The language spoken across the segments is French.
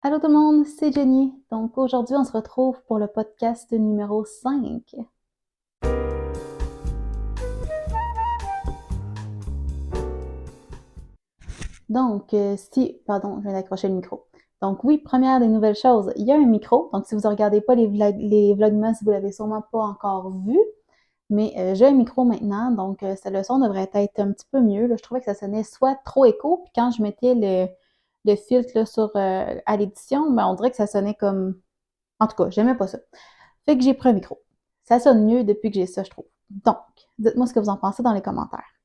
Allô tout le monde, c'est Jenny. Donc aujourd'hui, on se retrouve pour le podcast numéro 5. Donc, pardon, je viens d'accrocher le micro. Donc oui, première des nouvelles choses, il y a un micro. Donc si vous ne regardez pas les Vlogmas, vous l'avez sûrement pas encore vu. Mais j'ai un micro maintenant, donc le son devrait être un petit peu mieux. Là. Je trouvais que ça sonnait soit trop écho, puis quand je mettais le filtre là, à l'édition, ben, on dirait que ça sonnait comme... En tout cas, j'aimais pas ça. Fait que j'ai pris un micro. Ça sonne mieux depuis que j'ai ça, je trouve. Donc, dites-moi ce que vous en pensez dans les commentaires.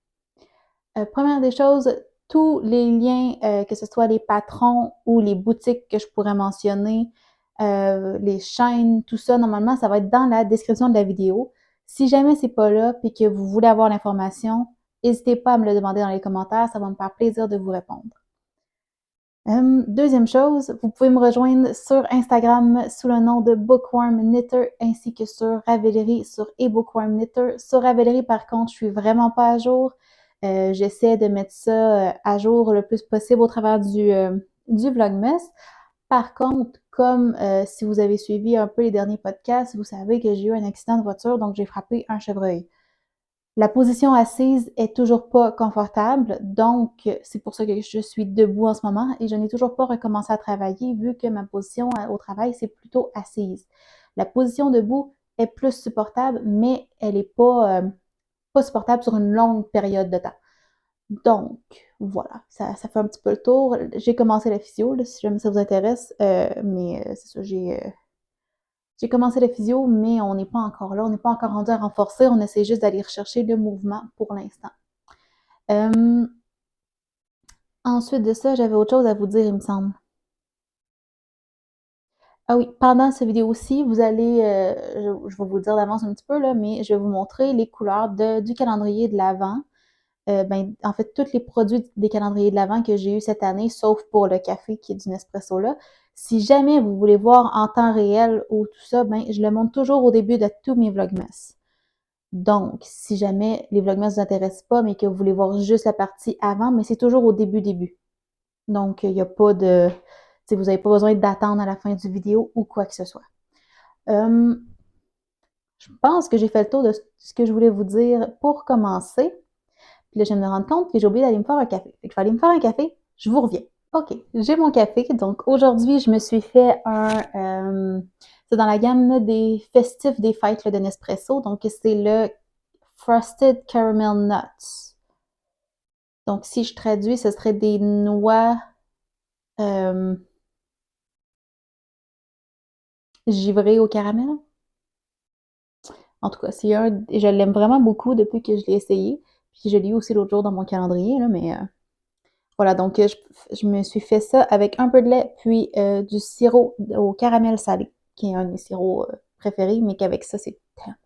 Première des choses, tous les liens, que ce soit les patrons ou les boutiques que je pourrais mentionner, les chaînes, tout ça, normalement, ça va être dans la description de la vidéo. Si jamais c'est pas là et que vous voulez avoir l'information, n'hésitez pas à me le demander dans les commentaires, ça va me faire plaisir de vous répondre. Deuxième chose, vous pouvez me rejoindre sur Instagram sous le nom de Bookworm Knitter ainsi que sur Ravelry sur eBookworm Knitter. Sur Ravelry, par contre, je suis vraiment pas à jour. J'essaie de mettre ça à jour le plus possible au travers du Vlogmas. Par contre, comme si vous avez suivi un peu les derniers podcasts, vous savez que j'ai eu un accident de voiture, donc j'ai frappé un chevreuil. La position assise est toujours pas confortable, donc c'est pour ça que je suis debout en ce moment et je n'ai toujours pas recommencé à travailler vu que ma position au travail, c'est plutôt assise. La position debout est plus supportable, mais elle n'est pas supportable sur une longue période de temps. Donc, voilà, ça fait un petit peu le tour. J'ai commencé la physio, là, si jamais ça vous intéresse, mais c'est ça, j'ai commencé la physio, mais on n'est pas encore là, on n'est pas encore rendu à renforcer, on essaie juste d'aller rechercher le mouvement pour l'instant. Ensuite de ça, j'avais autre chose à vous dire, il me semble. Ah oui, pendant cette vidéo-ci, vous allez, je vais vous le dire d'avance un petit peu, là, mais je vais vous montrer les couleurs du calendrier de l'Avent. En fait, tous les produits des calendriers de l'Avent que j'ai eu cette année, sauf pour le café qui est du Nespresso là. Si jamais vous voulez voir en temps réel ou tout ça, ben, je le montre toujours au début de tous mes Vlogmas. Donc, si jamais les Vlogmas ne vous intéressent pas, mais que vous voulez voir juste la partie avant, mais c'est toujours au début. Donc, il n'y a pas de... Vous n'avez pas besoin d'attendre à la fin du vidéo ou quoi que ce soit. Je pense que j'ai fait le tour de ce que je voulais vous dire pour commencer. Puis là, je viens de me rendre compte que j'ai oublié d'aller me faire un café. Fait que je vais aller me faire un café, je vous reviens. OK, j'ai mon café. Donc, aujourd'hui, je me suis fait c'est dans la gamme des festifs des fêtes là, de Nespresso. Donc, c'est le Frosted Caramel Nuts. Donc, si je traduis, ce serait des noix givrées au caramel. En tout cas, je l'aime vraiment beaucoup depuis que je l'ai essayé. Puis je l'ai eu aussi l'autre jour dans mon calendrier, là, mais voilà, donc je me suis fait ça avec un peu de lait, puis du sirop au caramel salé, qui est un de mes sirops préférés, mais qu'avec ça, c'est tellement...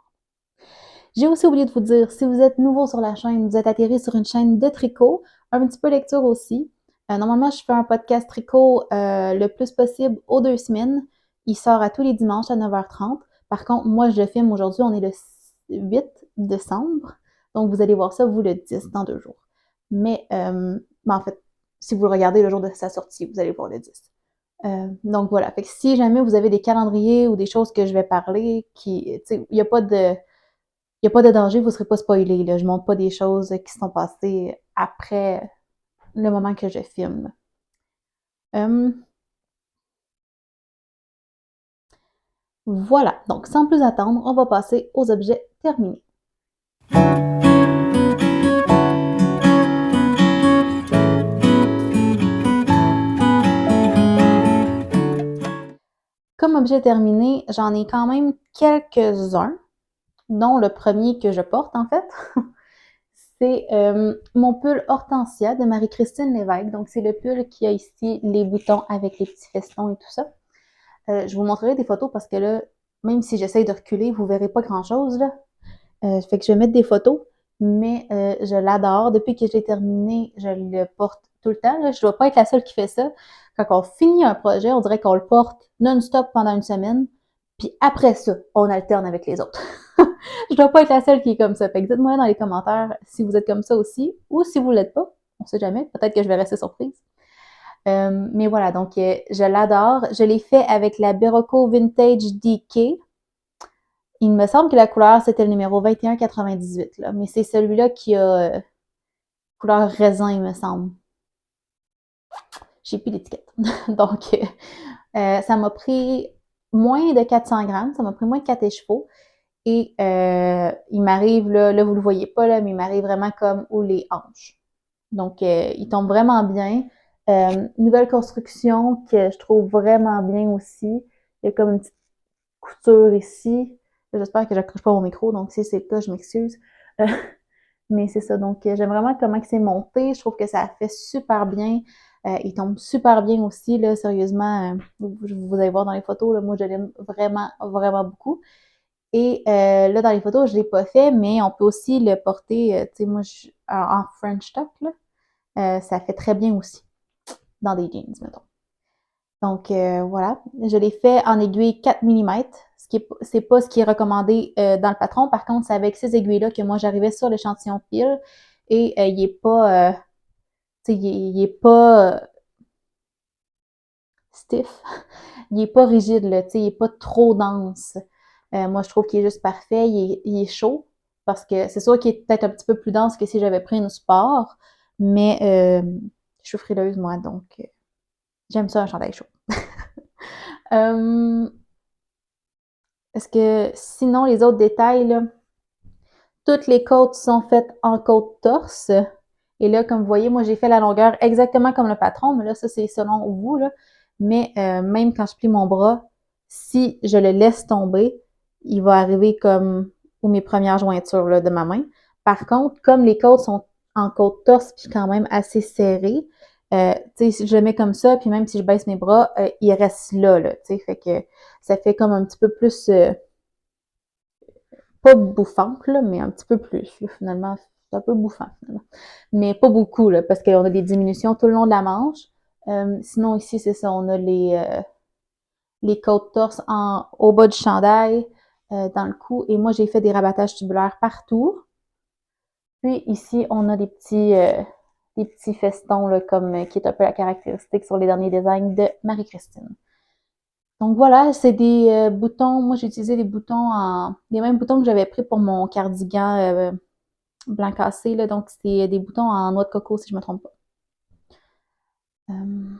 J'ai aussi oublié de vous dire, si vous êtes nouveau sur la chaîne, vous êtes atterri sur une chaîne de tricot, un petit peu lecture aussi. Normalement, je fais un podcast tricot le plus possible aux 2 semaines. Il sort à tous les dimanches à 9h30. Par contre, moi, je le filme aujourd'hui, on est le 8 décembre. Donc, vous allez voir ça, vous, le 10, dans 2 jours. Mais en fait, si vous le regardez le jour de sa sortie, vous allez voir le 10. Donc voilà. Fait que si jamais vous avez des calendriers ou des choses que je vais parler, il n'y a pas de danger, vous ne serez pas spoilé. Là. Je ne montre pas des choses qui sont passées après le moment que je filme. Voilà. Donc, sans plus attendre, on va passer aux objets terminés. Comme objet terminé, j'en ai quand même quelques-uns, dont le premier que je porte en fait. C'est mon pull Hortensia de Marie-Christine Lévesque. Donc, c'est le pull qui a ici les boutons avec les petits festons et tout ça. Je vous montrerai des photos parce que là, même si j'essaye de reculer, vous verrez pas grand-chose là. Fait que je vais mettre des photos, mais je l'adore. Depuis que je l'ai terminé, je le porte tout le temps. Là. Je dois pas être la seule qui fait ça. Quand on finit un projet, on dirait qu'on le porte non-stop pendant une semaine. Puis après ça, on alterne avec les autres. Je dois pas être la seule qui est comme ça. Fait que dites-moi dans les commentaires si vous êtes comme ça aussi ou si vous l'êtes pas. On sait jamais. Peut-être que je vais rester surprise. Mais voilà, donc je l'adore. Je l'ai fait avec la Berocco Vintage DK. Il me semble que la couleur, c'était le numéro 2198, là. Mais c'est celui-là qui a couleur raisin, il me semble. J'ai plus d'étiquette. Donc, ça m'a pris moins de 400 grammes. Ça m'a pris moins de 4 échevaux. Et il m'arrive, là, vous le voyez pas, là, mais il m'arrive vraiment comme où les hanches. Donc, il tombe vraiment bien. Nouvelle construction que je trouve vraiment bien aussi. Il y a comme une petite couture ici. J'espère que j'accroche pas mon micro, donc si c'est le cas, je m'excuse. Euh, mais c'est ça, donc j'aime vraiment comment c'est monté. Je trouve que ça fait super bien. Il tombe super bien aussi, là, sérieusement. Vous allez voir dans les photos, là, moi je l'aime vraiment, vraiment beaucoup. Et là, dans les photos, je ne l'ai pas fait, mais on peut aussi le porter, tu sais, moi, en French tuck, là. Ça fait très bien aussi dans des jeans, mettons. Donc, voilà. Je l'ai fait en aiguille 4 mm, ce qui c'est pas ce qui est recommandé dans le patron. Par contre, c'est avec ces aiguilles-là que moi, j'arrivais sur l'échantillon pile et il est pas, tu sais, il est pas stiff. Il est pas rigide, là, tu sais, il est pas trop dense. Moi, je trouve qu'il est juste parfait. Il est chaud parce que c'est sûr qu'il est peut-être un petit peu plus dense que si j'avais pris une sport, mais je suis frileuse, moi, donc j'aime ça, un chandail chaud. Euh, Est-ce que sinon, les autres détails, là, toutes les côtes sont faites en côte torse. Et là, comme vous voyez, moi, j'ai fait la longueur exactement comme le patron, mais là, ça, c'est selon vous, là. Mais même quand je plie mon bras, si je le laisse tomber, il va arriver comme aux mes premières jointures là, de ma main. Par contre, comme les côtes sont en côte torse puis quand même assez serrées, tu sais, si je le mets comme ça, puis même si je baisse mes bras, il reste là, tu sais, fait que ça fait comme un petit peu plus pas bouffante, là, mais un petit peu plus. Là, finalement, c'est un peu bouffant, finalement. Mais pas beaucoup, là, parce qu'on a des diminutions tout le long de la manche. Sinon, ici, c'est ça, on a les côtes torse au bas du chandail, dans le cou. Et moi, j'ai fait des rabattages tubulaires partout. Puis ici, on a des petits festons, là, comme qui est un peu la caractéristique sur les derniers designs de Marie-Christine. Donc voilà, c'est des boutons. Moi, j'ai utilisé des boutons les mêmes boutons que j'avais pris pour mon cardigan blanc cassé, là. Donc, c'est des boutons en noix de coco, si je me trompe pas. Euh,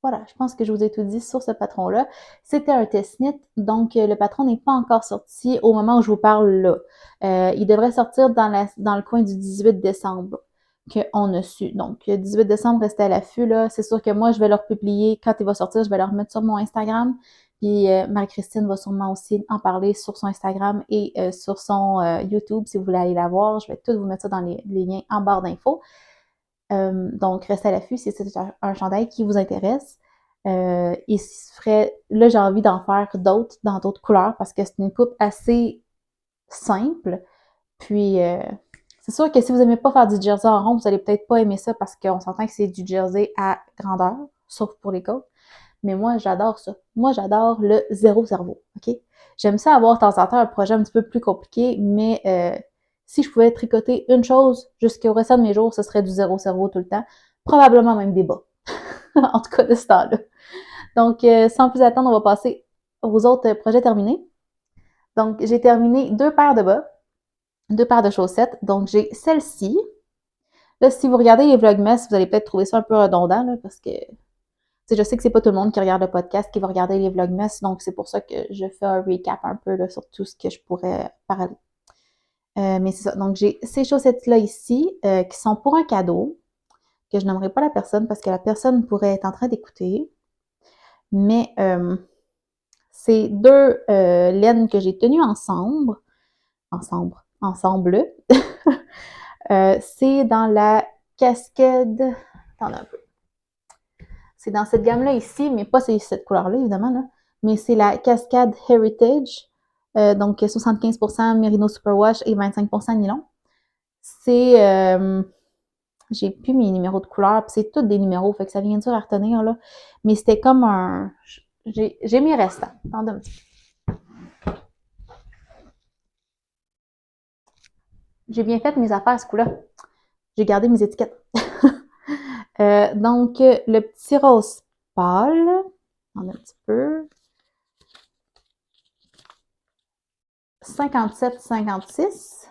voilà, je pense que je vous ai tout dit sur ce patron-là. C'était un test knit, donc le patron n'est pas encore sorti au moment où je vous parle là. Il devrait sortir dans le coin du 18 décembre qu'on a su. Donc, 18 décembre, restez à l'affût, là. C'est sûr que moi, je vais leur publier quand il va sortir, je vais le remettre sur mon Instagram. Puis Marie-Christine va sûrement aussi en parler sur son Instagram et sur son YouTube si vous voulez aller la voir. Je vais tout vous mettre ça dans les liens en barre d'infos. Donc, restez à l'affût si c'est un chandail qui vous intéresse. Il se ferait, là, j'ai envie d'en faire d'autres dans d'autres couleurs parce que c'est une coupe assez simple. Puis, c'est sûr que si vous n'aimez pas faire du jersey en rond, vous allez peut-être pas aimer ça parce qu'on s'entend que c'est du jersey à grandeur, sauf pour les côtes. Mais moi, j'adore ça. Moi, j'adore le zéro cerveau, OK? J'aime ça avoir de temps en temps un projet un petit peu plus compliqué, mais si je pouvais tricoter une chose jusqu'au restant de mes jours, ce serait du zéro cerveau tout le temps. Probablement même des bas. En tout cas, de ce temps-là. Donc, sans plus attendre, on va passer aux autres projets terminés. Donc, j'ai terminé 2 paires de bas, 2 paires de chaussettes. Donc, j'ai celle-ci. Là, si vous regardez les vlogmas, vous allez peut-être trouver ça un peu redondant, là, parce que je sais que c'est pas tout le monde qui regarde le podcast qui va regarder les vlogmas, donc c'est pour ça que je fais un recap un peu là, sur tout ce que je pourrais parler. Mais c'est ça. Donc, j'ai ces chaussettes-là ici qui sont pour un cadeau, que je n'aimerais pas la personne parce que la personne pourrait être en train d'écouter. Mais c'est 2 laines que j'ai tenues ensemble. C'est dans la cascade. Attends un peu. C'est dans cette gamme-là ici, mais pas cette couleur-là, évidemment, là. Mais c'est la Cascade Heritage. Donc 75% Merino Superwash et 25% nylon. C'est. J'ai plus mes numéros de couleur, puis c'est tous des numéros, fait que ça vient dur à retenir, là. Mais c'était comme un. J'ai mes restants. Attendez un petit peu. J'ai bien fait mes affaires ce coup-là. J'ai gardé mes étiquettes. Donc, le petit rose pâle, on a un petit peu. 57-56.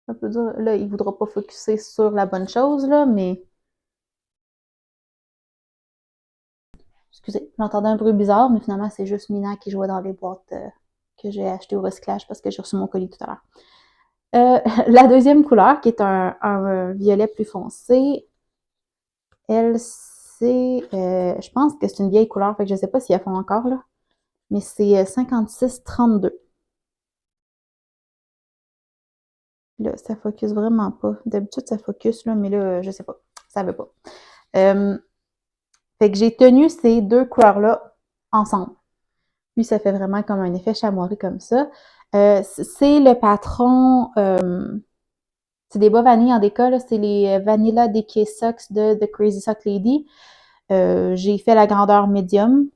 Ça peut dire, là, il ne voudra pas focusser sur la bonne chose, là, mais. Excusez, j'entendais un bruit bizarre, mais finalement, c'est juste Mina qui jouait dans les boîtes que j'ai achetées au recyclage parce que j'ai reçu mon colis tout à l'heure. La deuxième couleur, qui est un violet plus foncé, elle, c'est. Je pense que c'est une vieille couleur, fait que je ne sais pas si elles font encore, là. Mais c'est 56-32. Là, ça focus vraiment pas. D'habitude, ça focus, là, mais là, je sais pas. Ça veut pas. Fait que j'ai tenu ces deux couleurs-là ensemble. Puis, ça fait vraiment comme un effet chamois comme ça. C'est le patron... c'est des bas vanille en déca, là. C'est les Vanilla Decay Socks de The Crazy Sock Lady. J'ai fait la grandeur médium.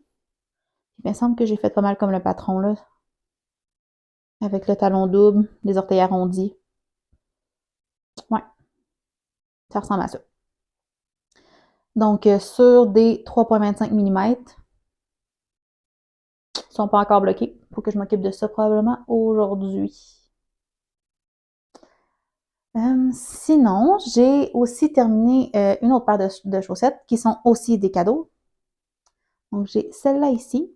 Il me semble que j'ai fait pas mal comme le patron, là. Avec le talon double, les orteils arrondis. Ouais, ça ressemble à ça. Donc, sur des 3,25 mm, ils sont pas encore bloqués. Il faut que je m'occupe de ça probablement aujourd'hui. Sinon, j'ai aussi terminé une autre paire de chaussettes qui sont aussi des cadeaux. Donc, j'ai celles-là ici,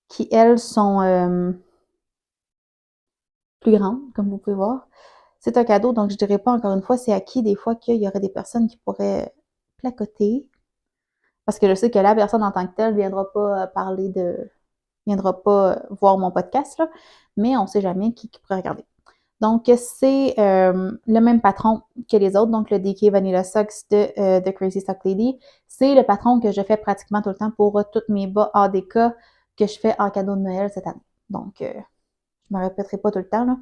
qui, elles, sont plus grandes, comme vous pouvez voir. C'est un cadeau, donc je dirais pas encore une fois, c'est acquis des fois qu'il y aurait des personnes qui pourraient placoter. Parce que je sais que la personne en tant que telle viendra pas viendra pas voir mon podcast, là, mais on sait jamais qui pourrait regarder. Donc, c'est le même patron que les autres, donc le DK Vanilla Socks de Crazy Sock Lady. C'est le patron que je fais pratiquement tout le temps pour toutes mes bas ADK que je fais en cadeau de Noël cette année. Donc, je ne me répéterai pas tout le temps, là.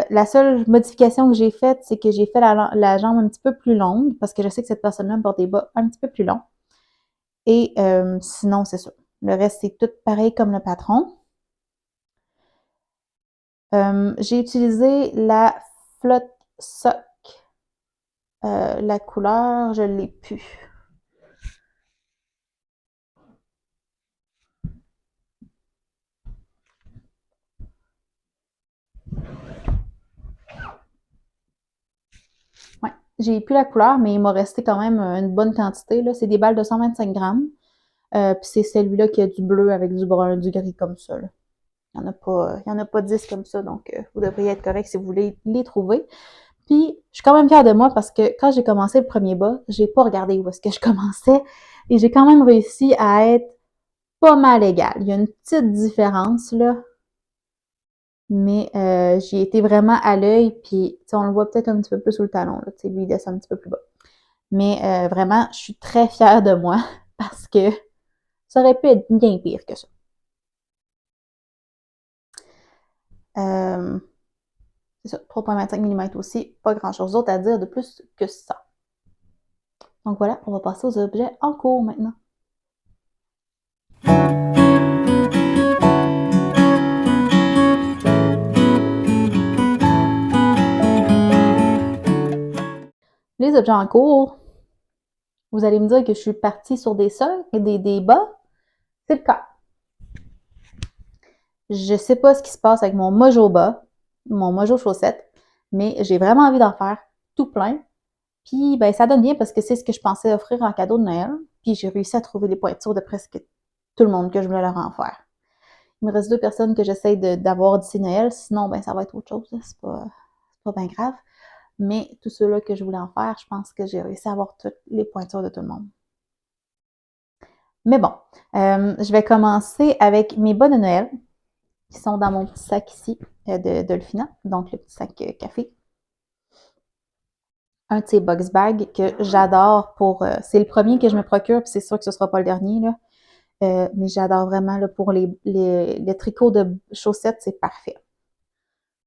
La seule modification que j'ai faite, c'est que j'ai fait la jambe un petit peu plus longue, parce que je sais que cette personne-là porte des bas un petit peu plus longs. Et sinon, c'est ça. Le reste, c'est tout pareil comme le patron. J'ai utilisé la Flotte Sock. La couleur, je ne l'ai plus. Ouais, j'ai plus la couleur, mais il m'a resté quand même une bonne quantité. Là. C'est des balles de 125 grammes. Puis c'est celui-là qui a du bleu avec du brun, du gris comme ça. Là. Il n'y en a pas 10 comme ça, donc vous devriez être correct si vous voulez les trouver. Puis, je suis quand même fière de moi parce que quand j'ai commencé le premier bas, j'ai pas regardé où est-ce que je commençais et j'ai quand même réussi à être pas mal égale. Il y a une petite différence, là, mais j'y été vraiment à l'œil, puis on le voit peut-être un petit peu plus sous le talon, là, lui, il descend un petit peu plus bas. Mais vraiment, je suis très fière de moi parce que ça aurait pu être bien pire que ça. C'est ça, 3,25 mm aussi, pas grand-chose d'autre à dire de plus que ça. Donc voilà, on va passer aux objets en cours maintenant. Les objets en cours, vous allez me dire que je suis partie sur des socks et des bas. C'est le cas. Je sais pas ce qui se passe avec mon mojo bas, mon mojo chaussette, mais j'ai vraiment envie d'en faire tout plein. Puis, ben, ça donne bien parce que c'est ce que je pensais offrir en cadeau de Noël. Puis, j'ai réussi à trouver les pointures de presque tout le monde que je voulais leur en faire. Il me reste 2 personnes que j'essaie d'avoir d'ici Noël. Sinon, ben, ça va être autre chose. C'est pas bien grave. Mais tous ceux-là que je voulais en faire, je pense que j'ai réussi à avoir toutes les pointures de tout le monde. Mais bon, je vais commencer avec mes bas de Noël qui sont dans mon petit sac ici de Dolphina, donc le petit sac café. Un de ces box bags que j'adore pour... c'est le premier que je me procure, puis c'est sûr que ce ne sera pas le dernier, là. Mais j'adore vraiment là, pour les tricots de chaussettes, c'est parfait.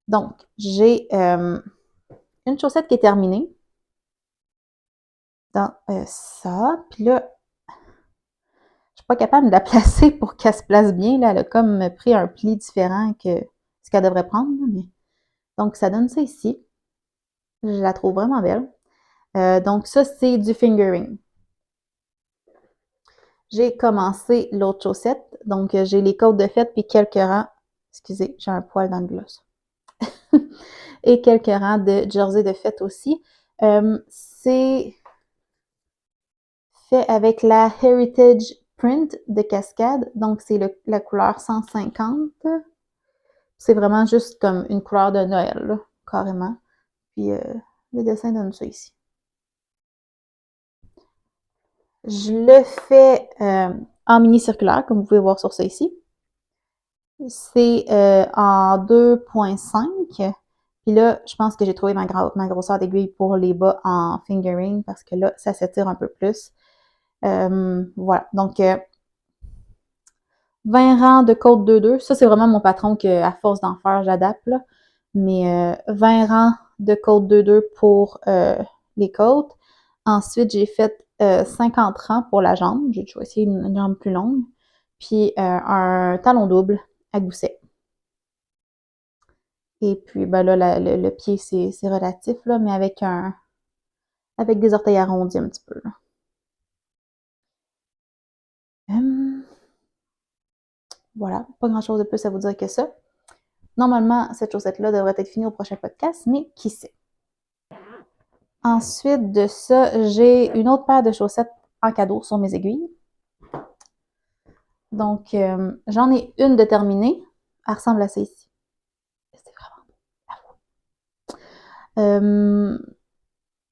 Donc, j'ai une chaussette qui est terminée dans ça. Puis là, je suis pas capable de la placer pour qu'elle se place bien. Là. Elle a comme pris un pli différent que ce qu'elle devrait prendre. Mais... Donc, ça donne ça ici. Je la trouve vraiment belle. Donc ça, c'est du fingering. J'ai commencé l'autre chaussette. Donc, j'ai les côtes de fête puis quelques rangs. Excusez, j'ai un poil dans le gloss. Et quelques rangs de jersey de fête aussi. C'est fait avec la Heritage Print de Cascade. Donc, c'est la couleur 150. C'est vraiment juste comme une couleur de Noël, là, carrément. Puis, le dessin donne ça ici. Je le fais en mini circulaire, comme vous pouvez voir sur ça ici. C'est en 2.5. Puis là, je pense que j'ai trouvé ma grosseur d'aiguille pour les bas en fingering parce que là, ça s'étire un peu plus. Voilà. Donc, 20 rangs de côte 2-2. Ça, c'est vraiment mon patron que, à force d'en faire, j'adapte, là. Mais 20 rangs de côte 2-2 pour les côtes. Ensuite, j'ai fait 50 rangs pour la jambe. J'ai choisi une jambe plus longue. Puis un talon double à gousset. Et puis, ben là, le pied, c'est relatif, là, mais avec des orteils arrondis un petit peu, là. Voilà, pas grand-chose de plus à vous dire que ça. Normalement, cette chaussette-là devrait être finie au prochain podcast, mais qui sait. Ensuite de ça, j'ai une autre paire de chaussettes en cadeau sur mes aiguilles. Donc, j'en ai une de terminée. Elle ressemble à ça ici. C'est vraiment beau.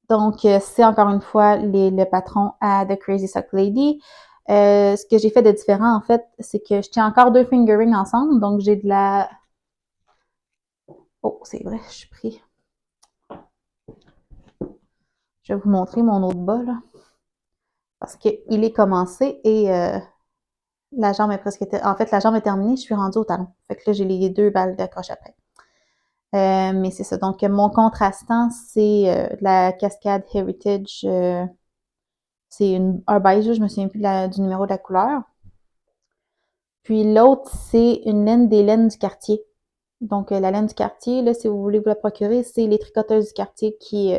Donc, c'est encore une fois le patron à The Crazy Sock Lady. Ce que j'ai fait de différent, en fait, c'est que je tiens encore deux fingerings ensemble. Donc, j'ai de la... Oh, c'est vrai, je suis pris. Je vais vous montrer mon autre bas, là. Parce qu'il est commencé et la jambe est presque... En fait, la jambe est terminée, je suis rendue au talon. Fait que là, j'ai les deux balles d'accroche après. Mais c'est ça. Donc, mon contrastant, c'est la Cascade Heritage. C'est un beige, je me souviens plus du numéro de la couleur. Puis l'autre, c'est une laine des laines du quartier. Donc, la laine du quartier, là, si vous voulez vous la procurer, c'est les tricoteuses du quartier qui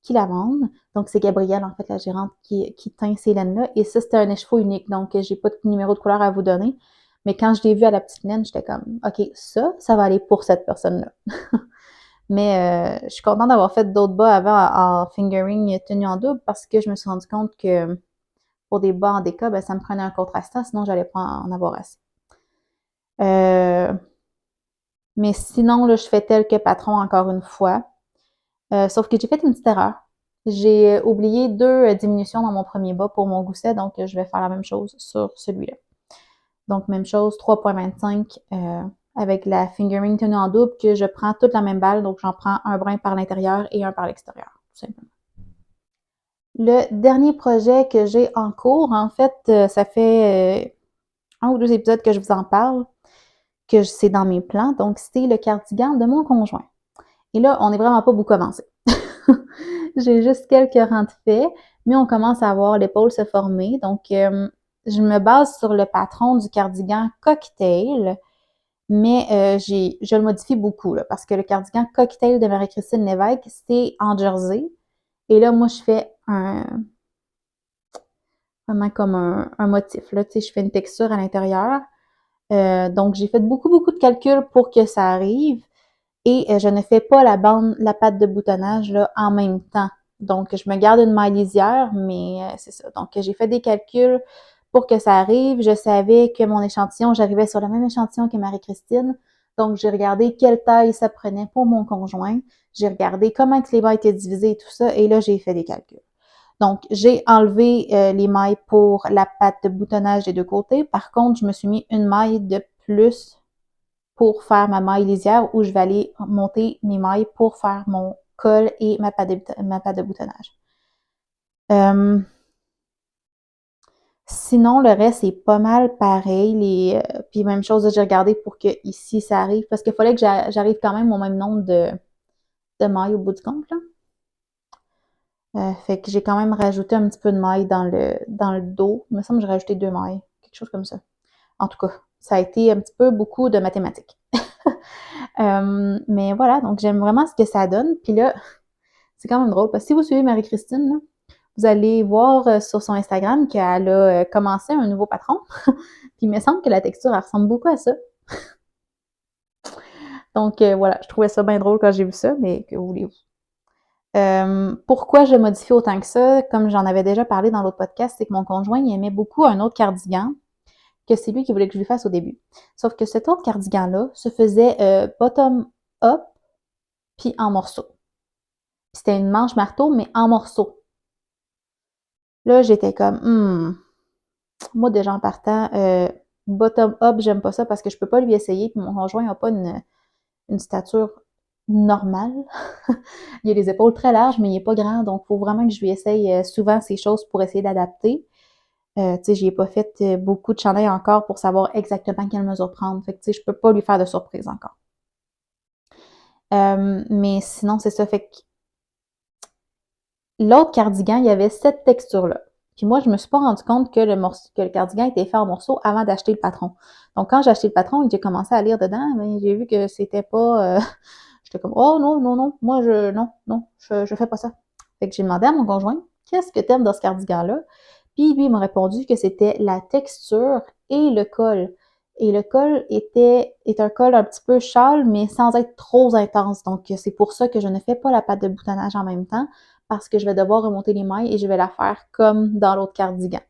la vendent. Donc, c'est Gabrielle, en fait, la gérante, qui teint ces laines-là. Et ça, c'était un écheveau unique. Donc, j'ai pas de numéro de couleur à vous donner. Mais quand je l'ai vu à la petite laine, j'étais comme, OK, ça va aller pour cette personne-là. Mais je suis contente d'avoir fait d'autres bas avant en fingering tenu en double parce que je me suis rendu compte que pour des bas en déca, ben, ça me prenait un contrastant, sinon j'allais pas en avoir assez. Mais sinon, là, je fais tel que patron encore une fois. Sauf que j'ai fait une petite erreur. J'ai oublié deux diminutions dans mon premier bas pour mon gousset, donc je vais faire la même chose sur celui-là. Donc, même chose, 3.25 avec la fingering tenue en double, que je prends toute la même balle, donc j'en prends un brin par l'intérieur et un par l'extérieur, tout simplement. Le dernier projet que j'ai en cours, en fait, ça fait un ou deux épisodes que je vous en parle, que c'est dans mes plans, donc c'est le cardigan de mon conjoint. Et là, on n'est vraiment pas beaucoup avancé. J'ai juste quelques rangs de fait, mais on commence à voir l'épaule se former. Donc, je me base sur le patron du cardigan Cocktail, mais je le modifie beaucoup là, parce que le cardigan Cocktail de Marie-Christine Lévesque, c'est en jersey. Et là, moi, je fais vraiment comme un motif. Là, tu sais, je fais une texture à l'intérieur. Donc, j'ai fait beaucoup, beaucoup de calculs pour que ça arrive. Et je ne fais pas la patte de boutonnage là, en même temps. Donc, je me garde une maille lisière, mais c'est ça. Donc, j'ai fait des calculs pour que ça arrive. Je savais que mon échantillon, j'arrivais sur le même échantillon que Marie-Christine. Donc, j'ai regardé quelle taille ça prenait pour mon conjoint. J'ai regardé comment que les bas étaient divisés et tout ça. Et là, j'ai fait des calculs. Donc, j'ai enlevé les mailles pour la patte de boutonnage des deux côtés. Par contre, je me suis mis une maille de plus pour faire ma maille lisière où je vais aller monter mes mailles pour faire mon col et ma patte de boutonnage. Sinon, le reste est pas mal pareil. Puis même chose, j'ai regardé pour que ici ça arrive, parce qu'il fallait que j'arrive quand même au même nombre de mailles au bout du compte, là. Fait que j'ai quand même rajouté un petit peu de mailles dans le dos. Il me semble que j'ai rajouté 2 mailles, quelque chose comme ça. En tout cas, ça a été un petit peu beaucoup de mathématiques. Mais voilà, donc j'aime vraiment ce que ça donne. Puis là, c'est quand même drôle, parce que si vous suivez Marie-Christine, là, vous allez voir sur son Instagram qu'elle a commencé un nouveau patron. Puis il me semble que la texture, elle ressemble beaucoup à ça. Donc voilà, je trouvais ça bien drôle quand j'ai vu ça, mais que voulez-vous. Pourquoi je modifie autant que ça? Comme j'en avais déjà parlé dans l'autre podcast, c'est que mon conjoint, il aimait beaucoup un autre cardigan que c'est lui qui voulait que je lui fasse au début. Sauf que cet autre cardigan-là se faisait bottom-up puis en morceaux. C'était une manche marteau, mais en morceaux. Là, j'étais comme, moi déjà en partant, bottom-up, j'aime pas ça parce que je peux pas lui essayer, puis mon conjoint n'a pas une stature normale. Il a les épaules très larges, mais il est pas grand, donc il faut vraiment que je lui essaye souvent ces choses pour essayer d'adapter. Tu sais, j'y ai pas fait beaucoup de chandails encore pour savoir exactement quelle mesure prendre. Fait que, tu sais, je peux pas lui faire de surprise encore. Mais sinon, c'est ça. Fait que l'autre cardigan, il y avait cette texture-là. Puis moi, je me suis pas rendu compte que le cardigan était fait en morceaux avant d'acheter le patron. Donc, quand j'ai acheté le patron et que j'ai commencé à lire dedans, ben, j'ai vu que c'était pas... J'étais comme, oh non, non, non, moi, je fais pas ça. Fait que j'ai demandé à mon conjoint, qu'est-ce que t'aimes dans ce cardigan-là? Puis lui, il m'a répondu que c'était la texture et le col. Et le col est un col un petit peu châle, mais sans être trop intense. Donc, c'est pour ça que je ne fais pas la pâte de boutonnage en même temps, parce que je vais devoir remonter les mailles et je vais la faire comme dans l'autre cardigan.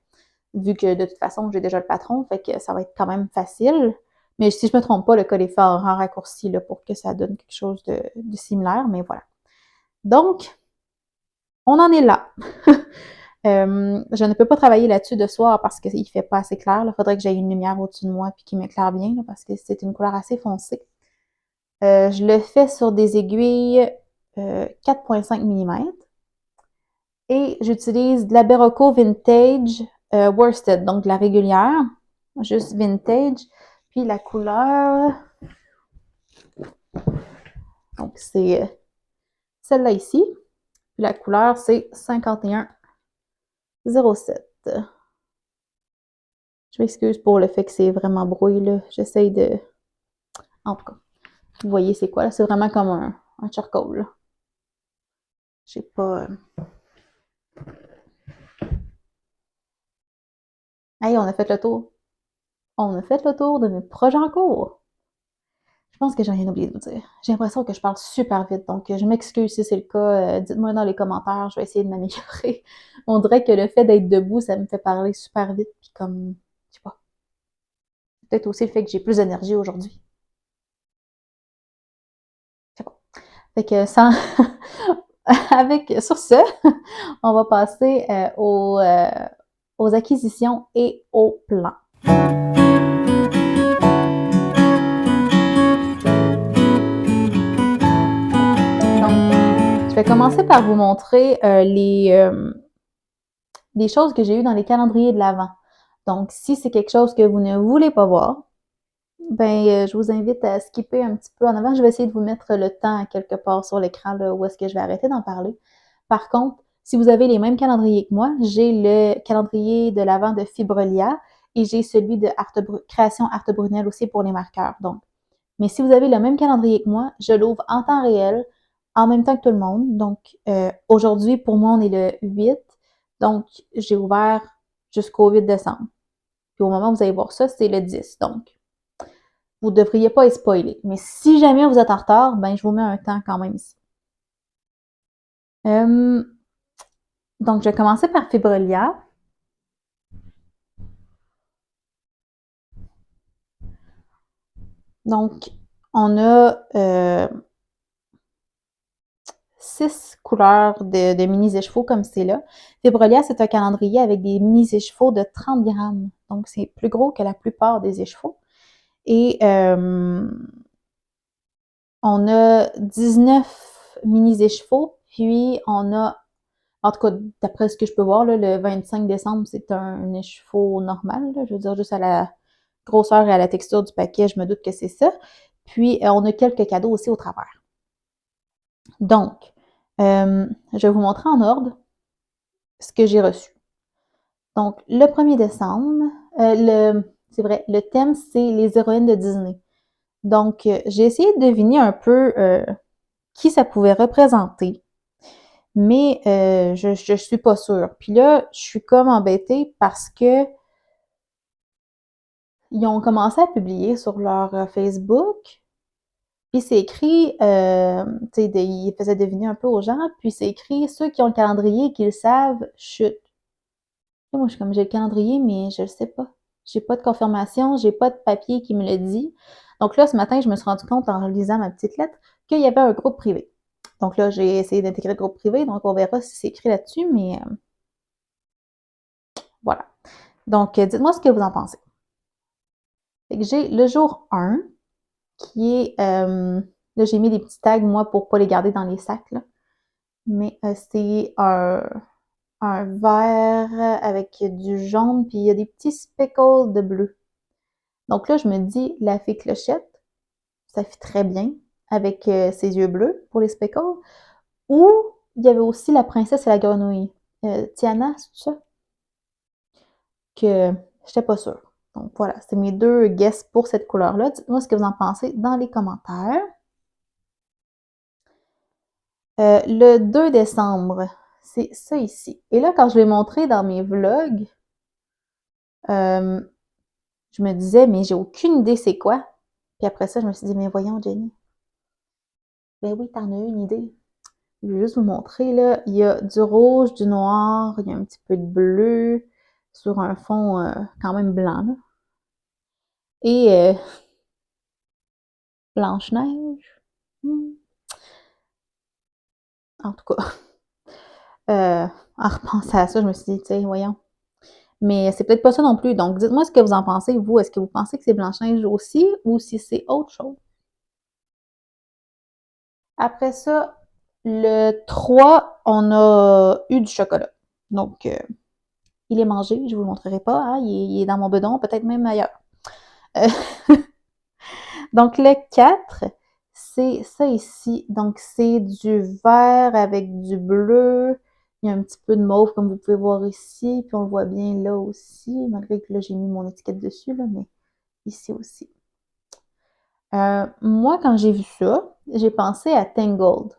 Vu que de toute façon, j'ai déjà le patron, fait que ça va être quand même facile. Mais si je me trompe pas, le col est fait en raccourci là, pour que ça donne quelque chose de similaire, mais voilà. Donc, on en est là. Je ne peux pas travailler là-dessus de soir parce qu'il fait pas assez clair. Il faudrait que j'aie une lumière au-dessus de moi puis qu'il m'éclaire bien là, parce que c'est une couleur assez foncée. Je le fais sur des aiguilles 4,5 mm et j'utilise de la Berroco Vintage Worsted, donc de la régulière, juste Vintage. Puis la couleur, donc c'est celle-là ici. Puis la couleur, c'est 5107. Je m'excuse pour le fait que c'est vraiment brouillé, là. J'essaye de... En tout cas, vous voyez c'est quoi, là? C'est vraiment comme un charcoal, là. J'ai pas... Hey, on a fait le tour. On a fait le tour de mes projets en cours. Je pense que j'ai rien oublié de vous dire. J'ai l'impression que je parle super vite, donc je m'excuse si c'est le cas. Dites-moi dans les commentaires, je vais essayer de m'améliorer. On dirait que le fait d'être debout, ça me fait parler super vite, puis comme, je sais pas. Peut-être aussi le fait que j'ai plus d'énergie aujourd'hui. Je sais pas. Fait que sans... Sur ce, on va passer aux acquisitions et aux plans. Je vais commencer par vous montrer les choses que j'ai eues dans les calendriers de l'Avent. Donc, si c'est quelque chose que vous ne voulez pas voir, ben, je vous invite à skipper un petit peu en avant. Je vais essayer de vous mettre le temps quelque part sur l'écran où est-ce que je vais arrêter d'en parler. Par contre, si vous avez les mêmes calendriers que moi, j'ai le calendrier de l'Avent de Fibrelia et j'ai celui de Création Arte Brunel aussi pour les marqueurs. Donc, mais si vous avez le même calendrier que moi, je l'ouvre en temps réel, en même temps que tout le monde. Donc, aujourd'hui, pour moi, on est le 8. Donc, j'ai ouvert jusqu'au 8 décembre. Puis au moment où vous allez voir ça, c'est le 10. Donc, vous ne devriez pas être spoilé. Mais si jamais vous êtes en retard, ben, je vous mets un temps quand même ici. Donc, je vais commencer par Fibrelia. Donc, on a 6 couleurs de mini-écheveaux comme c'est là. Fibrelia, c'est un calendrier avec des mini-écheveaux de 30 grammes. Donc, c'est plus gros que la plupart des écheveaux. Et on a 19 mini-écheveaux. Puis, on a, en tout cas, d'après ce que je peux voir, là, le 25 décembre, c'est un écheveau normal. Là, je veux dire, juste à la grosseur et à la texture du paquet, je me doute que c'est ça. Puis, on a quelques cadeaux aussi au travers. Donc, je vais vous montrer en ordre ce que j'ai reçu. Donc, le 1er décembre, c'est vrai, le thème, c'est les héroïnes de Disney. Donc, j'ai essayé de deviner un peu qui ça pouvait représenter. mais je suis pas sûre. Puis là, je suis comme embêtée parce que ils ont commencé à publier sur leur Facebook, puis c'est écrit, tu sais, ils faisaient deviner un peu aux gens, puis c'est écrit ceux qui ont le calendrier et qui le savent, chut. Moi, je suis comme j'ai le calendrier, mais je le sais pas. J'ai pas de confirmation, j'ai pas de papier qui me le dit. Donc là, ce matin, je me suis rendu compte en lisant ma petite lettre qu'il y avait un groupe privé. Donc là, j'ai essayé d'intégrer le groupe privé, donc on verra si c'est écrit là-dessus, mais voilà. Donc, dites-moi ce que vous en pensez. Fait que j'ai le jour 1, qui est, là, j'ai mis des petits tags, moi, pour pas les garder dans les sacs, là. Mais c'est un vert avec du jaune, puis il y a des petits speckles de bleu. Donc là, je me dis, la fée Clochette, ça fait très bien avec ses yeux bleus pour les speckles. Ou il y avait aussi la princesse et la grenouille. Tiana, c'est ça? Que j'étais pas sûre. Donc voilà, c'est mes deux guesses pour cette couleur-là. Dites-moi ce que vous en pensez dans les commentaires. Le 2 décembre, c'est ça ici. Et là, quand je l'ai montré dans mes vlogs, euh, je me disais, mais j'ai aucune idée c'est quoi. Puis après ça, je me suis dit, mais voyons, Jenny. Ben oui, t'en as une idée. Je vais juste vous montrer, là. Il y a du rouge, du noir, il y a un petit peu de bleu sur un fond quand même blanc, là. Et Blanche-Neige. En tout cas, en repensant à ça, je me suis dit, tu sais, voyons. Mais c'est peut-être pas ça non plus. Donc, dites-moi ce que vous en pensez, vous. Est-ce que vous pensez que c'est Blanche-Neige aussi ou si c'est autre chose? Après ça, le 3, on a eu du chocolat. Donc, il est mangé, je ne vous le montrerai pas. Hein, il est dans mon bedon, peut-être même ailleurs. Euh, donc, le 4, c'est ça ici. Donc, c'est du vert avec du bleu. Il y a un petit peu de mauve, comme vous pouvez voir ici. Puis, on le voit bien là aussi, malgré que là, j'ai mis mon étiquette dessus, là, mais ici aussi. Moi, quand j'ai vu ça, j'ai pensé à Tangled.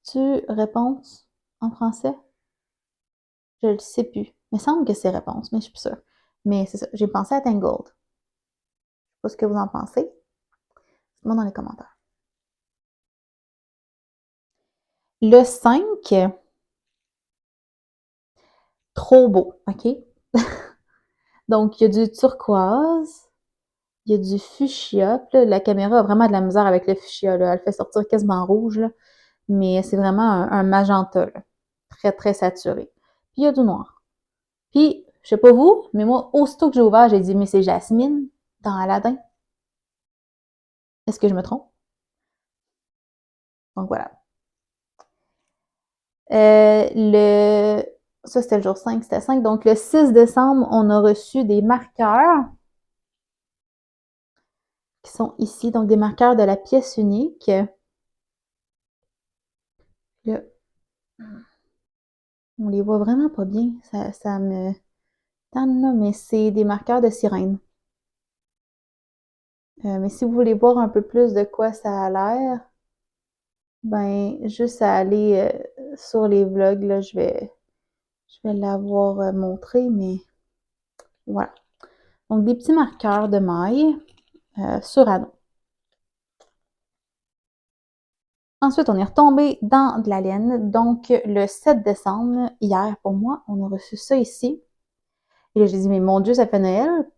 Tu réponse en français? Je le sais plus. Il me semble que c'est réponse, mais je suis plus sûre. Mais c'est ça, j'ai pensé à Tangled. Je sais pas ce que vous en pensez. Dites-moi dans les commentaires. Le 5, trop beau, OK? Donc, il y a du turquoise, il y a du fuchsia. Puis là, la caméra a vraiment de la misère avec le fuchsia, là. Elle fait sortir quasiment rouge, là. Mais c'est vraiment un magenta, là. Très, très saturé. Puis il y a du noir. Puis, je sais pas vous, mais moi, aussitôt que j'ai ouvert, j'ai dit, mais c'est Jasmine dans Aladdin. Est-ce que je me trompe? Donc voilà. Ça, c'était le jour 5, c'était 5. Donc, le 6 décembre, on a reçu des marqueurs qui sont ici. Donc, des marqueurs de la pièce unique. Là, on les voit vraiment pas bien. Ça me tente là, mais c'est des marqueurs de sirène. Mais si vous voulez voir un peu plus de quoi ça a l'air, ben, juste à aller sur les vlogs, là, je vais l'avoir montré, mais voilà. Donc, des petits marqueurs de maille sur anneau. Ensuite, on est retombé dans de la laine. Donc, le 7 décembre, hier, pour moi, on a reçu ça ici. Et là, j'ai dit, mais mon Dieu, ça fait Noël.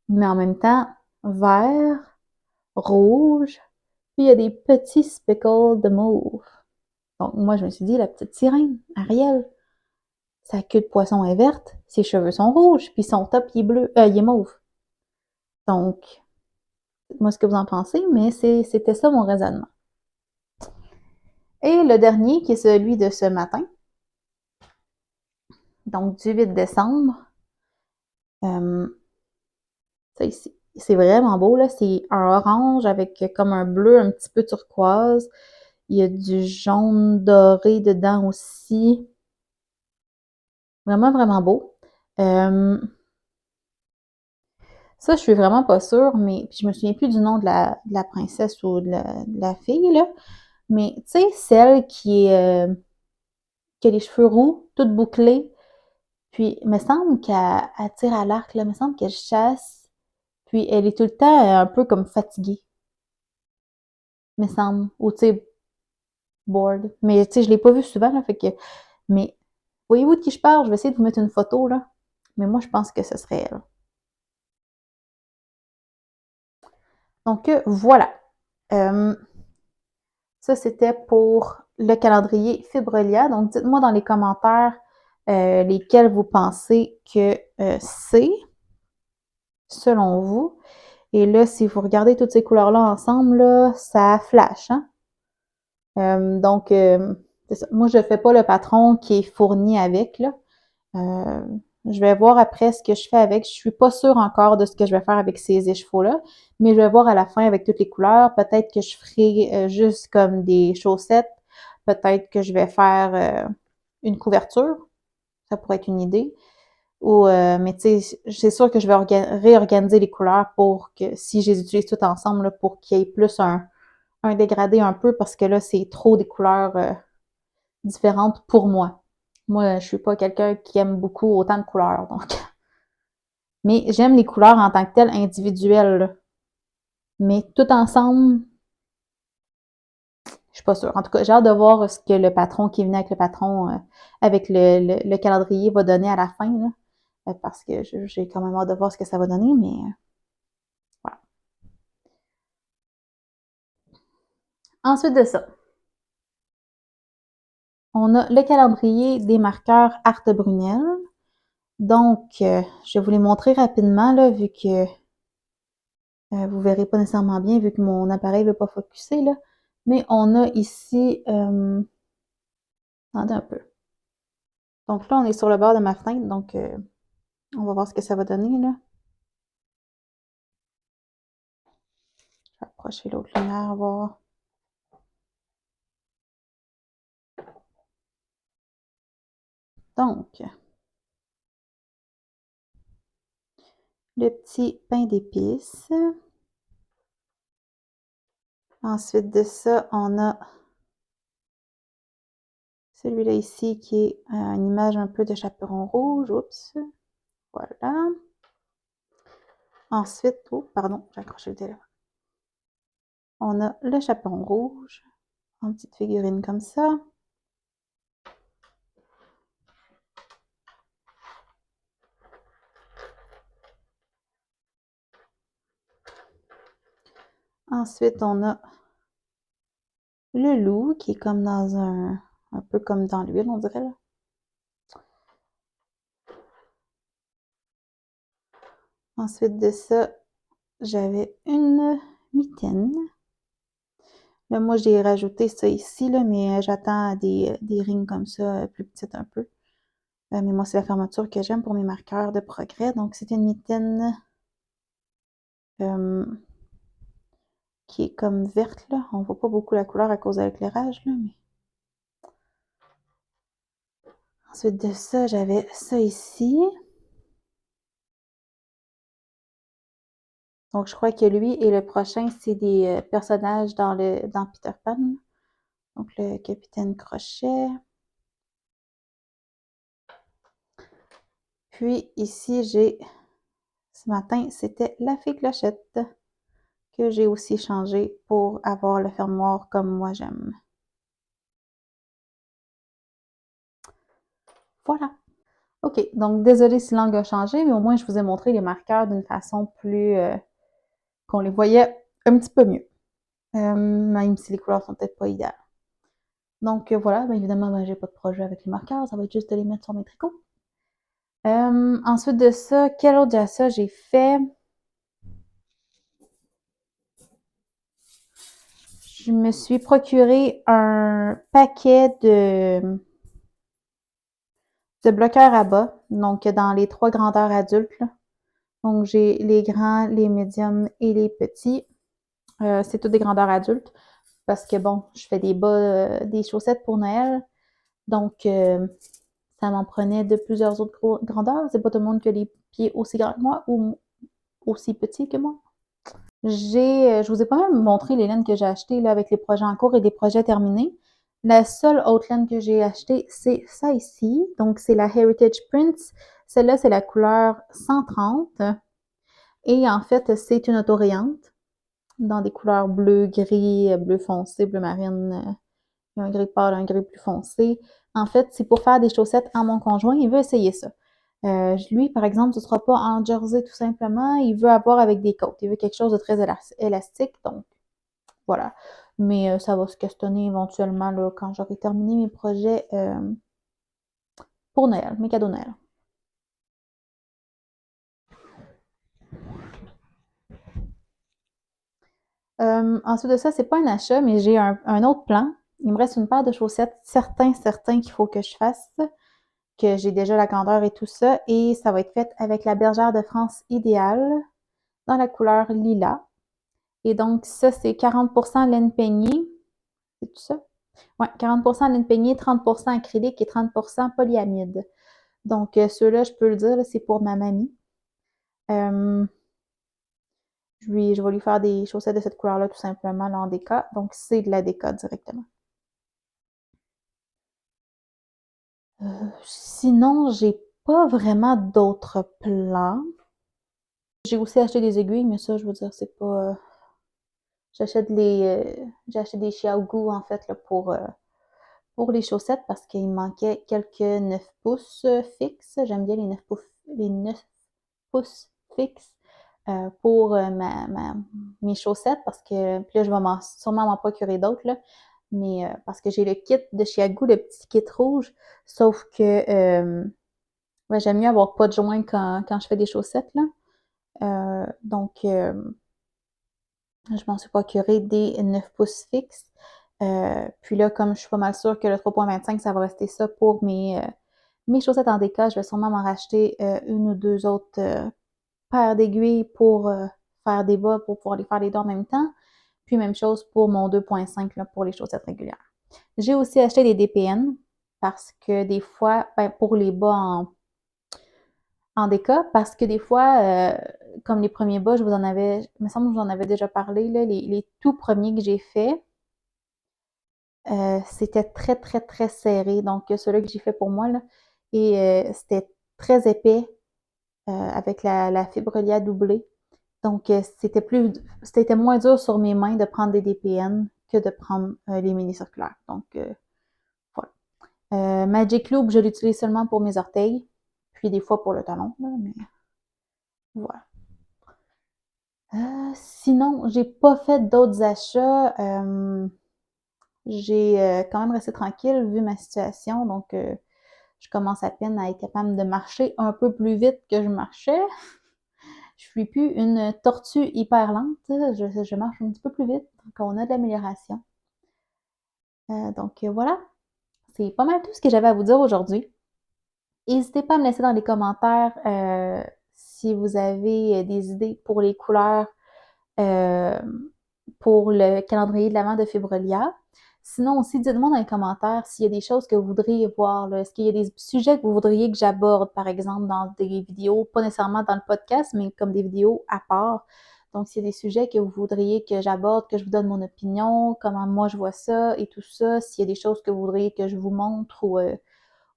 Mais en même temps, vert, rouge, puis il y a des petits speckles de mauve. Donc, moi, je me suis dit, la petite sirène, Ariel, sa queue de poisson est verte, ses cheveux sont rouges, puis son top, il est bleu, il est mauve. Donc, moi, ce que vous en pensez, mais c'était ça mon raisonnement. Et le dernier, qui est celui de ce matin, donc du 8 décembre, ça ici, c'est vraiment beau, là. C'est un orange avec comme un bleu un petit peu turquoise. Il y a du jaune doré dedans aussi. Vraiment, vraiment beau. Ça, je suis vraiment pas sûre, mais puis je me souviens plus du nom de la princesse ou de la fille, là. Mais tu sais, celle qui a les cheveux roux, toute bouclée, puis il me semble qu'elle tire à l'arc, là, il me semble qu'elle chasse, puis elle est tout le temps un peu comme fatiguée, il me semble, ou tu sais, bored. Mais tu sais, je l'ai pas vue souvent, là, fait que... Mais voyez-vous de qui je parle? Je vais essayer de vous mettre une photo, là. Mais moi, je pense que ce serait elle. Donc, voilà. Euh, Ça, c'était pour le calendrier Fibrelia. Donc, dites-moi dans les commentaires lesquels vous pensez que c'est, selon vous. Et là, si vous regardez toutes ces couleurs-là ensemble, là, ça flash, hein? Donc, c'est ça. Moi, je ne fais pas le patron qui est fourni avec, là. Euh, je vais voir après ce que je fais avec. Je suis pas sûre encore de ce que je vais faire avec ces échevaux-là, mais je vais voir à la fin avec toutes les couleurs. Peut-être que je ferai juste comme des chaussettes. Peut-être que je vais faire une couverture. Ça pourrait être une idée. Ou, mais tu sais, c'est sûr que je vais réorganiser les couleurs pour que si je les utilise toutes ensemble, là, pour qu'il y ait plus un dégradé un peu, parce que là, c'est trop des couleurs différentes pour moi. Moi, je suis pas quelqu'un qui aime beaucoup autant de couleurs, donc. Mais j'aime les couleurs en tant que telles individuelles, là. Mais tout ensemble, je suis pas sûre. En tout cas, j'ai hâte de voir ce que le patron qui venait avec le patron, avec le calendrier va donner à la fin, là. Parce que j'ai quand même hâte de voir ce que ça va donner, mais voilà. Ensuite de ça, on a le calendrier des marqueurs Arte Brunel. Donc, je vais vous les montrer rapidement, là, vu que vous verrez pas nécessairement bien, vu que mon appareil ne veut pas focuser, là. Mais on a ici... attendez un peu. Donc là, on est sur le bord de ma fenêtre, donc on va voir ce que ça va donner, là. Je vais approcher l'autre lumière, voir. Donc, le petit pain d'épices. Ensuite de ça, on a celui-là ici qui est une image un peu de chaperon rouge. Oups. Voilà. Ensuite, oh, pardon, j'ai accroché le téléphone. On a le chaperon rouge en petite figurine comme ça. Ensuite, on a le loup qui est comme dans un peu comme dans l'huile, on dirait là. Ensuite de ça, j'avais une mitaine. Là, moi, j'ai rajouté ça ici, là, mais j'attends des rings comme ça, plus petites un peu. Mais moi, c'est la fermeture que j'aime pour mes marqueurs de progrès. Donc, c'est une mitaine qui est comme verte, là. On voit pas beaucoup la couleur à cause de l'éclairage, là, mais... Ensuite de ça, j'avais ça ici. Donc, je crois que lui et le prochain, c'est des personnages dans Peter Pan. Donc, le capitaine Crochet. Puis, ici, ce matin, c'était la fée Clochette que j'ai aussi changé pour avoir le fermoir comme moi j'aime. Voilà. OK, donc désolée si l'angle a changé, mais au moins je vous ai montré les marqueurs d'une façon plus... qu'on les voyait un petit peu mieux. Même si les couleurs sont peut-être pas idéales. Donc voilà, bien évidemment, ben, j'ai pas de projet avec les marqueurs, ça va être juste de les mettre sur mes tricots. Ensuite de ça, quel autre jassa j'ai fait? Je me suis procuré un paquet de bloqueurs à bas, donc dans les 3 grandeurs adultes, là. Donc j'ai les grands, les médiums et les petits. C'est toutes des grandeurs adultes parce que bon, je fais des bas, des chaussettes pour Noël. Donc ça m'en prenait de plusieurs autres grandeurs. C'est pas tout le monde qui a les pieds aussi grands que moi ou aussi petit que moi. Je vous ai pas mal montré les laines que j'ai achetées là, avec les projets en cours et des projets terminés. La seule autre laine que j'ai achetée, c'est ça ici. Donc, c'est la Heritage Prints. Celle-là, c'est la couleur 130. Et en fait, c'est une autorayante dans des couleurs bleu, gris, bleu foncé, bleu marine. Il y a un gris pâle, un gris plus foncé. En fait, c'est pour faire des chaussettes à mon conjoint. Il veut essayer ça. Lui, par exemple, ce ne sera pas en jersey tout simplement. Il veut avoir avec des côtes. Il veut quelque chose de très élastique. Donc, voilà. Mais ça va se questionner éventuellement là, quand j'aurai terminé mes projets pour Noël, mes cadeaux Noël. Ensuite de ça, c'est pas un achat, mais j'ai un autre plan. Il me reste une paire de chaussettes, certains qu'il faut que je fasse, que j'ai déjà la grandeur et tout ça, et ça va être fait avec la Bergère de France idéale dans la couleur lilas. Et donc, ça, c'est 40% laine peignée. C'est tout ça? Ouais, 40% laine peignée, 30% acrylique et 30% polyamide. Donc, ceux-là, je peux le dire, c'est pour ma mamie. Euh, je vais lui faire des chaussettes de cette couleur-là, tout simplement, là, en déca. Donc, c'est de la déca directement. Sinon, j'ai pas vraiment d'autres plans. J'ai aussi acheté des aiguilles, mais ça, je veux dire, c'est pas. J'ai acheté des Xiaogu en fait là, pour les chaussettes parce qu'il me manquait quelques 9 pouces fixes. J'aime bien les 9 pouces fixes pour mes chaussettes parce que puis là, je vais sûrement m'en procurer d'autres là. Mais parce que j'ai le kit de Xiaogu, le petit kit rouge, sauf que ouais, j'aime mieux avoir pas de joint quand je fais des chaussettes là. Donc je m'en suis procuré des 9 pouces fixes. Puis là, comme je suis pas mal sûre que le 3.25, ça va rester ça pour mes chaussettes en déca, je vais sûrement m'en racheter une ou deux autres paires d'aiguilles pour faire des bas, pour pouvoir les faire les deux en même temps. Puis même chose pour mon 2.5 là, pour les chaussettes régulières. J'ai aussi acheté des DPN parce que des fois, ben, pour les bas en déca, parce que des fois, comme les premiers bas, il me semble que je vous en avais déjà parlé, là, les tout premiers que j'ai faits, c'était très, très, très serré. Donc, ceux-là que j'ai fait pour moi, là, et c'était très épais avec la fibre liée doublée. Donc, c'était moins dur sur mes mains de prendre des DPN que de prendre les mini circulaires. Donc, voilà. Magic Loop, je l'utilise seulement pour mes orteils, puis des fois pour le talon, là, mais voilà. Sinon, j'ai pas fait d'autres achats. J'ai quand même resté tranquille vu ma situation, donc je commence à peine à être capable de marcher un peu plus vite que je marchais. Je suis plus une tortue hyper lente, je marche un petit peu plus vite, donc on a de l'amélioration. Donc voilà, c'est pas mal tout ce que j'avais à vous dire aujourd'hui. N'hésitez pas à me laisser dans les commentaires si vous avez des idées pour les couleurs euh, pour le calendrier de l'Avent de Fibrelia. Sinon aussi, dites-moi dans les commentaires s'il y a des choses que vous voudriez voir. Est-ce qu'il y a des sujets que vous voudriez que j'aborde, par exemple, dans des vidéos, pas nécessairement dans le podcast, mais comme des vidéos à part. Donc, s'il y a des sujets que vous voudriez que j'aborde, que je vous donne mon opinion, comment moi je vois ça et tout ça, s'il y a des choses que vous voudriez que je vous montre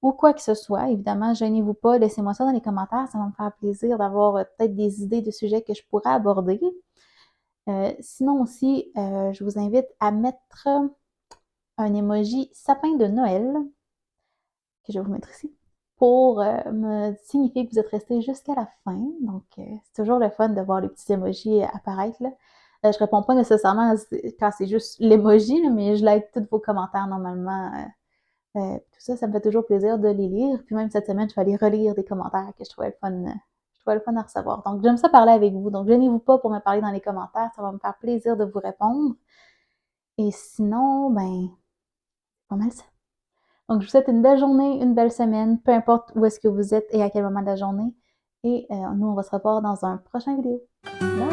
ou quoi que ce soit, évidemment, gênez-vous pas, laissez-moi ça dans les commentaires, ça va me faire plaisir d'avoir peut-être des idées de sujets que je pourrais aborder. Sinon aussi, je vous invite à mettre un emoji sapin de Noël, que je vais vous mettre ici, pour me signifier que vous êtes resté jusqu'à la fin. Donc, c'est toujours le fun de voir les petits emojis apparaître, là. Je réponds pas nécessairement quand c'est juste l'emoji, mais je like tous vos commentaires normalement. Tout ça, ça me fait toujours plaisir de les lire. Puis même cette semaine, je vais aller relire des commentaires que je trouvais le fun, à recevoir. Donc, j'aime ça parler avec vous. Donc, gênez-vous pas pour me parler dans les commentaires. Ça va me faire plaisir de vous répondre. Et sinon, ben, pas mal ça. Donc, je vous souhaite une belle journée, une belle semaine, peu importe où est-ce que vous êtes et à quel moment de la journée. Et nous, on va se revoir dans un prochain vidéo. Bye!